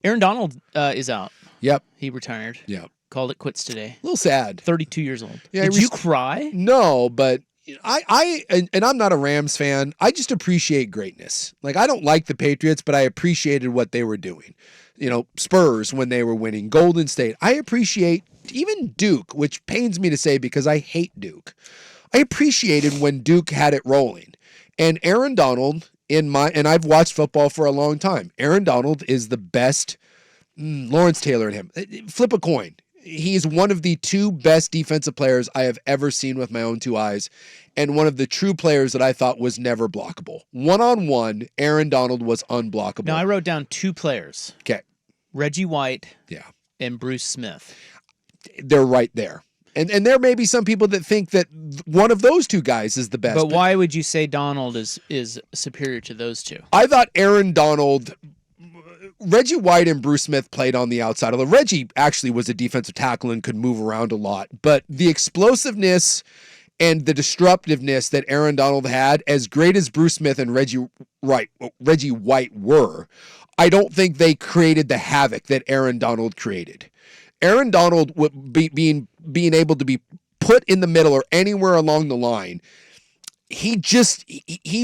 Aaron Donald is out. Yep. He retired. Yep. Called it quits today. A little sad. 32 years old. Yeah, Did you cry? No, but and I'm not a Rams fan. I just appreciate greatness. Like, I don't like the Patriots, but I appreciated what they were doing. Spurs when they were winning, Golden State. I appreciate even Duke, which pains me to say because I hate Duke. I appreciated when Duke had it rolling. And Aaron Donald, and I've watched football for a long time. Aaron Donald is the best. Lawrence Taylor and him. Flip a coin. He's one of the two best defensive players I have ever seen with my own two eyes, and one of the true players that I thought was never blockable. One-on-one, Aaron Donald was unblockable. Now, I wrote down two players. Okay. Reggie White Yeah. and Bruce Smith. They're right there. And there may be some people that think that one of those two guys is the best. But why would you say Donald is superior to those two? I thought Aaron Donald... Reggie White and Bruce Smith played on the outside. Although Reggie actually was a defensive tackle and could move around a lot. But the explosiveness and the disruptiveness that Aaron Donald had, as great as Bruce Smith and Reggie White were, I don't think they created the havoc that Aaron Donald created. Aaron Donald being able to be put in the middle or anywhere along the line, he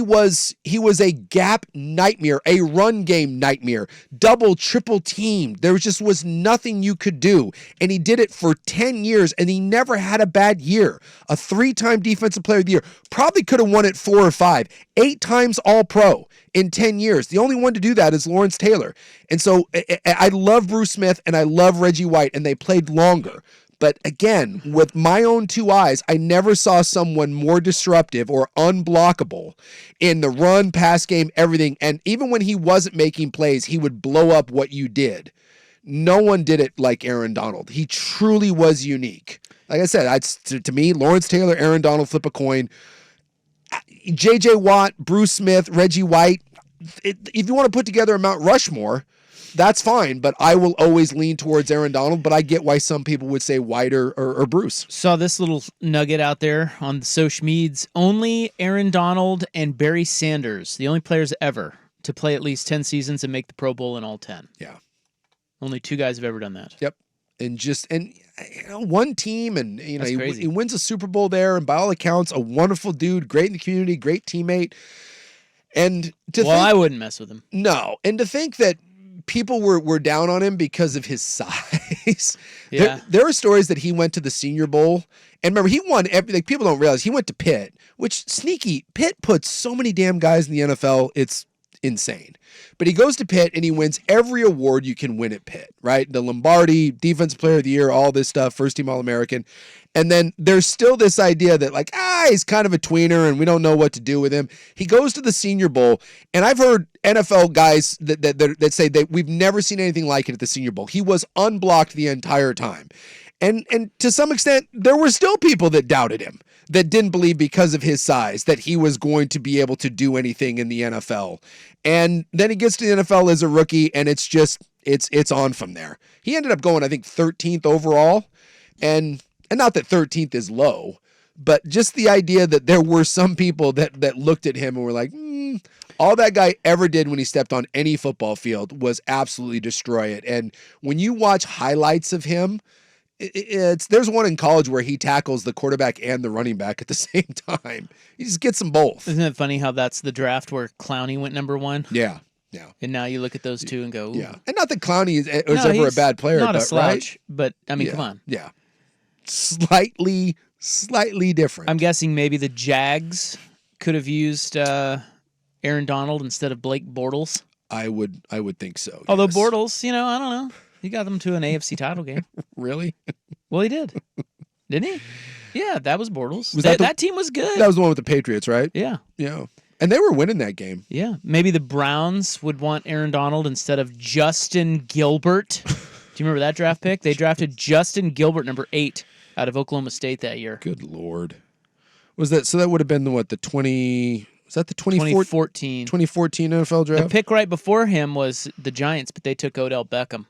was a gap nightmare, a run game nightmare, double, triple team. There just was nothing you could do. And he did it for 10 years and he never had a bad year. A 3-time defensive player of the year, probably could have won it 4 or 5, 8 times all pro in 10 years. The only one to do that is Lawrence Taylor. And so I love Bruce Smith and I love Reggie White, and they played longer. But again, with my own two eyes, I never saw someone more disruptive or unblockable in the run, pass game, everything. And even when he wasn't making plays, he would blow up what you did. No one did it like Aaron Donald. He truly was unique. Like I said, to me, Lawrence Taylor, Aaron Donald, flip a coin. J.J. Watt, Bruce Smith, Reggie White. If you want to put together a Mount Rushmore, that's fine, but I will always lean towards Aaron Donald, but I get why some people would say White or Bruce. Saw this little nugget out there on the social medias. Only Aaron Donald and Barry Sanders, the only players ever to play at least 10 seasons and make the Pro Bowl in all 10. Yeah. Only 2 guys have ever done that. Yep. And one team, and he wins a Super Bowl there, and by all accounts, a wonderful dude, great in the community, great teammate. And I wouldn't mess with him. No. And to think that people were down on him because of his size. Yeah. There are stories that he went to the Senior Bowl, and remember, he won people don't realize he went to Pitt, which sneaky. Pitt puts so many damn guys in the NFL, it's insane. But he goes to Pitt and he wins every award you can win at Pitt, right? The Lombardi, Defensive Player of the Year, all this stuff, first team All-American. And then there's still this idea that he's kind of a tweener and we don't know what to do with him. He goes to the Senior Bowl, and I've heard NFL guys that say that we've never seen anything like it at the Senior Bowl. He was unblocked the entire time. And to some extent, there were still people that doubted him, that didn't believe because of his size that he was going to be able to do anything in the NFL. And then he gets to the NFL as a rookie, and it's on from there. He ended up going, I think, 13th overall. And not that 13th is low, but just the idea that there were some people that looked at him and were like, all that guy ever did when he stepped on any football field was absolutely destroy it. And when you watch highlights of him, there's one in college where he tackles the quarterback and the running back at the same time. He just gets them both. Isn't it funny how that's the draft where Clowney went number 1? Yeah. Yeah. And now you look at those two and go, ooh. Yeah. And not that Clowney was ever a bad player. Not a slouch, right? but I mean, come on. Yeah. Slightly different. I'm guessing maybe the Jags could have used Aaron Donald instead of Blake Bortles. I would think so. Although yes. Bortles, I don't know. He got them to an AFC title game. Really? Well, he did. Didn't he? Yeah, that was Bortles. That team was good. That was the one with the Patriots, right? Yeah. Yeah. And they were winning that game. Yeah. Maybe the Browns would want Aaron Donald instead of Justin Gilbert. Do you remember that draft pick? They drafted Justin Gilbert, number 8, out of Oklahoma State that year. Good Lord. Was that so? That would have been the 2014 NFL draft? The pick right before him was the Giants, but they took Odell Beckham.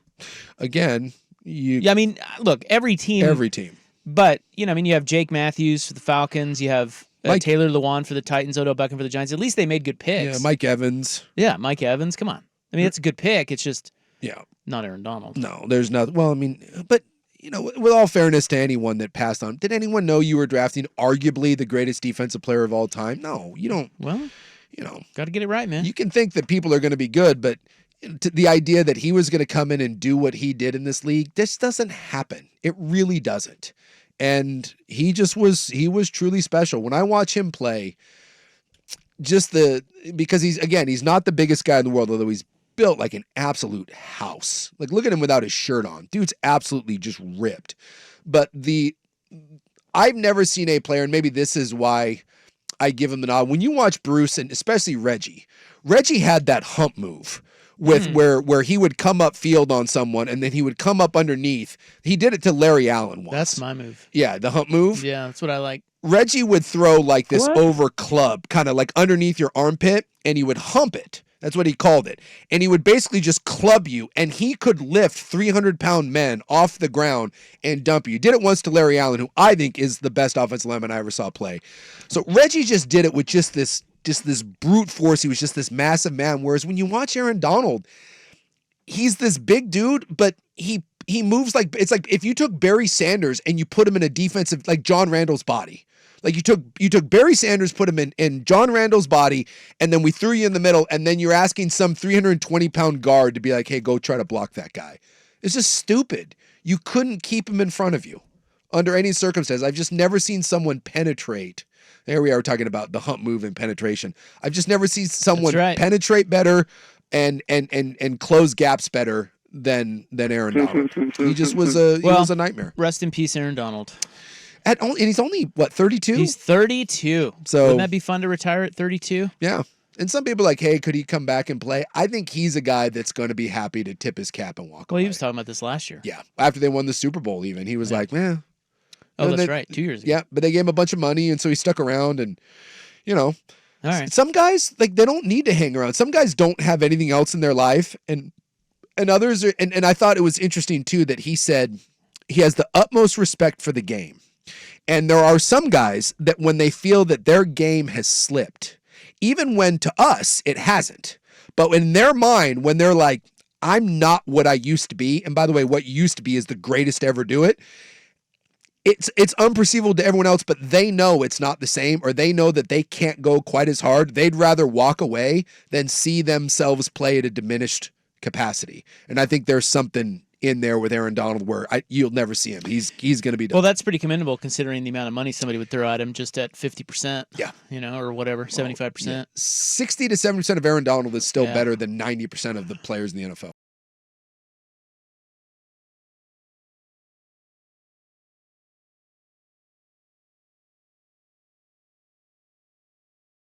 Again, I mean, look, every team. But, you have Jake Matthews for the Falcons. You have Taylor Lewan for the Titans, Odell Beckham for the Giants. At least they made good picks. Yeah, Mike Evans. Yeah, Mike Evans. Come on. I mean, it's a good pick. It's just Yeah. Not Aaron Donald. No, there's not. Well, I mean, but, with all fairness to anyone that passed on, did anyone know you were drafting arguably the greatest defensive player of all time? No, you don't. Well, got to get it right, man. You can think that people are going to be good, but the idea that he was going to come in and do what he did in this league, this doesn't happen. It really doesn't. And he was truly special. When I watch him play, because he's not the biggest guy in the world, although he's built like an absolute house. Like, look at him without his shirt on. Dude's absolutely just ripped. But I've never seen a player, and maybe this is why I give him the nod. When you watch Bruce and especially Reggie had that hump move with where he would come up field on someone and then he would come up underneath. He did it to Larry Allen once. That's my move. Yeah, the hump move. Yeah, that's what I like. Reggie would throw like this over club, kind of like underneath your armpit, and he would hump it. That's what he called it. And he would basically just club you, and he could lift 300-pound men off the ground and dump you. He did it once to Larry Allen, who I think is the best offensive lineman I ever saw play. So Reggie just did it with just this brute force. He was just this massive man. Whereas when you watch Aaron Donald, he's this big dude, but he moves like, it's like if you took Barry Sanders and you put him in a defensive, like John Randall's body. Like you took Barry Sanders, put him in John Randall's body, and then we threw you in the middle, and then you're asking some 320-pound guard to be like, hey, go try to block that guy. It's just stupid. You couldn't keep him in front of you under any circumstance. I've just never seen someone penetrate. There we are talking about the hump move and penetration. I've just never seen someone penetrate better and close gaps better than Aaron Donald. He just was a nightmare. Rest in peace, Aaron Donald. And he's only, 32? He's 32. So wouldn't that be fun to retire at 32? Yeah. And some people are like, hey, could he come back and play? I think he's a guy that's going to be happy to tip his cap and walk away. Well, he was talking about this last year. Yeah. After they won the Super Bowl even. He was like, man. Oh, that's right. 2 years ago. Yeah. But they gave him a bunch of money, and so he stuck around. And, All right. Some guys, like, they don't need to hang around. Some guys don't have anything else in their life. And others are, and I thought it was interesting, too, that he said he has the utmost respect for the game. And there are some guys that when they feel that their game has slipped, even when to us it hasn't, but in their mind, when they're like, I'm not what I used to be, and by the way, what used to be is the greatest to ever do it, it's unperceivable to everyone else, but they know it's not the same, or they know that they can't go quite as hard. They'd rather walk away than see themselves play at a diminished capacity. And I think there's something in there with Aaron Donald where you'll never see him. He's going to be done. Well, that's pretty commendable considering the amount of money somebody would throw at him just at 50%. Yeah. Or whatever, 75%. Yeah. 60 to 70% of Aaron Donald is still better than 90% of the players in the NFL.